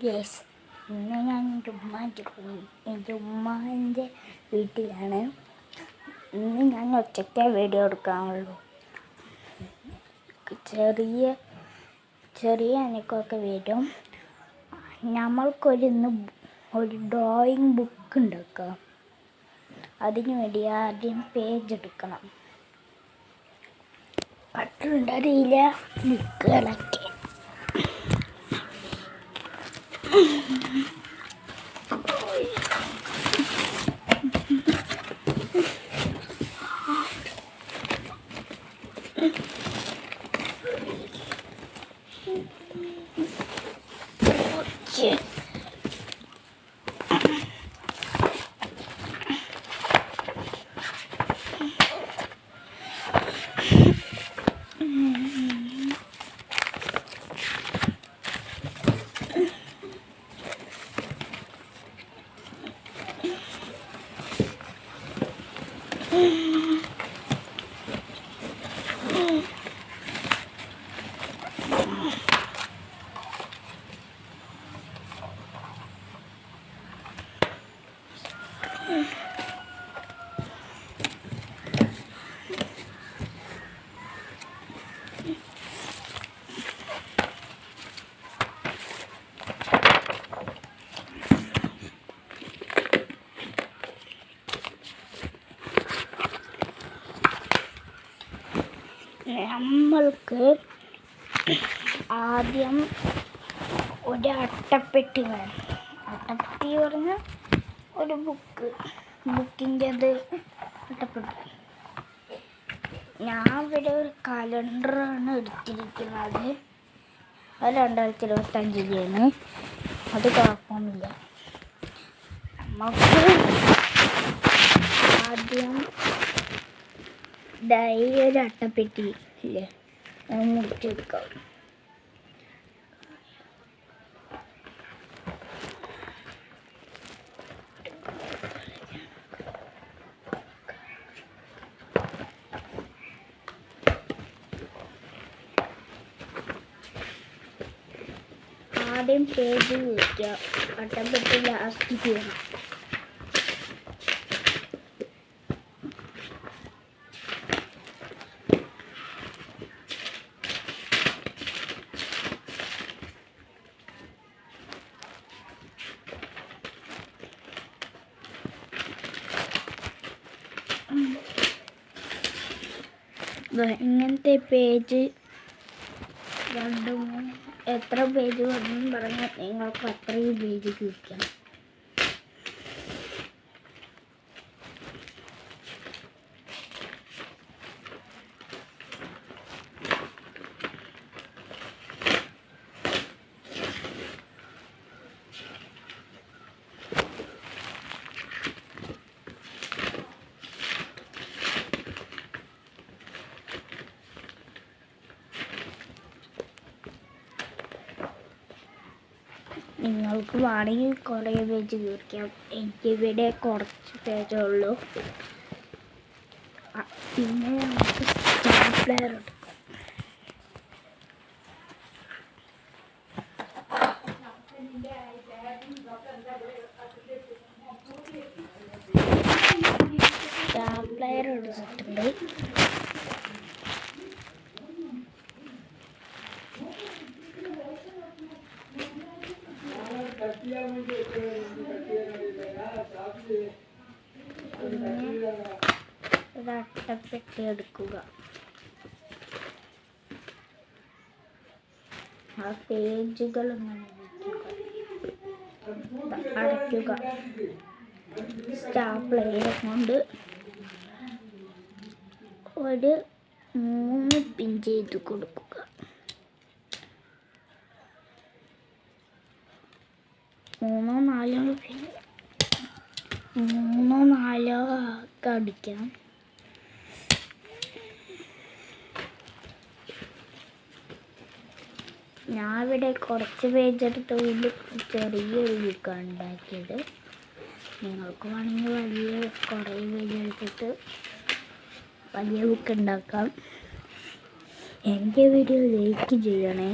Yes, ഇന്ന് ഞാൻ ഉമ്മാൻ്റെ വീട്ടിലാണ്. ഇന്ന് ഞാൻ ഒറ്റയ്ക്ക് വീഡിയോ എടുക്കാനുള്ളൂ. ചെറിയ അനക്കമൊക്കെ വരും. ഇന്ന് ഒരു ഡ്രോയിങ് ബുക്ക് ഉണ്ടാക്കാം. അതിനു വേണ്ടി ആദ്യം പേജ് എടുക്കണം. കട്ടുണ്ടറിയില്ല ബുക്കുകളൊക്കെ. നമ്മൾക്ക് ആദ്യം ഒരു അട്ടപ്പെട്ടി വേണം. അട്ടപ്പെട്ടി പറഞ്ഞാൽ ഒരു ബുക്കിൻ്റെ അട്ടപ്പെട്ടി. ഞാൻ ഇവിടെ ഒരു കലണ്ടറാണ് എടുത്തിരിക്കുന്നത്. അത് 2025 അത് കുഴപ്പമൊന്നുമില്ല. നമുക്ക് ആദ്യം ഒരു അട്ടപ്പെട്ടി ഇല്ലേ, അത് മുറിച്ചെടുക്കാം. ആദ്യം പേജ് വയ്ക്കുക. അട്ടപ്പെട്ടി ലാസ്റ്റ് ചെയ്യണം. ഇങ്ങനത്തെ പേജ് 2, 3 എത്ര പേജ് വേണമെന്നും പറഞ്ഞാൽ നിങ്ങൾക്ക് അത്രയും പേജ് കിട്ടാം. നിങ്ങൾക്ക് വേണമെങ്കിൽ കുറേ പേജ് തീർക്കാം. എനിക്കിവിടെ കുറച്ച് പേജേ ഉള്ളൂ. പിന്നെ നമുക്ക് സ്റ്റാപ്ലർ എടുക്കാം. സ്റ്റാപ്ലർ എടുത്തിട്ടുണ്ട്. ഒരു അട്ടപ്പെട്ടി എടുക്കുക. ആ പേജുകൾ അടയ്ക്കുക. സ്റ്റാപ്ലർ കൊണ്ട് ഒരു 3 പിൻ ചെയ്ത് കൊടുക്കുക. 3-4 പിൻ 3-4 ഒക്കെ അടിക്കാം. ഞാൻ ഇവിടെ കുറച്ച് പേജ് എടുത്തുകൊണ്ട് ചെറിയൊരു ബുക്കാണ് ഉണ്ടാക്കിയത്. നിങ്ങൾക്ക് വേണമെങ്കിൽ കുറേ പേജ് എടുത്തിട്ട് വലിയ ബുക്ക് ഉണ്ടാക്കാം. എൻ്റെ വീഡിയോ ലൈക്ക് ചെയ്യണേ.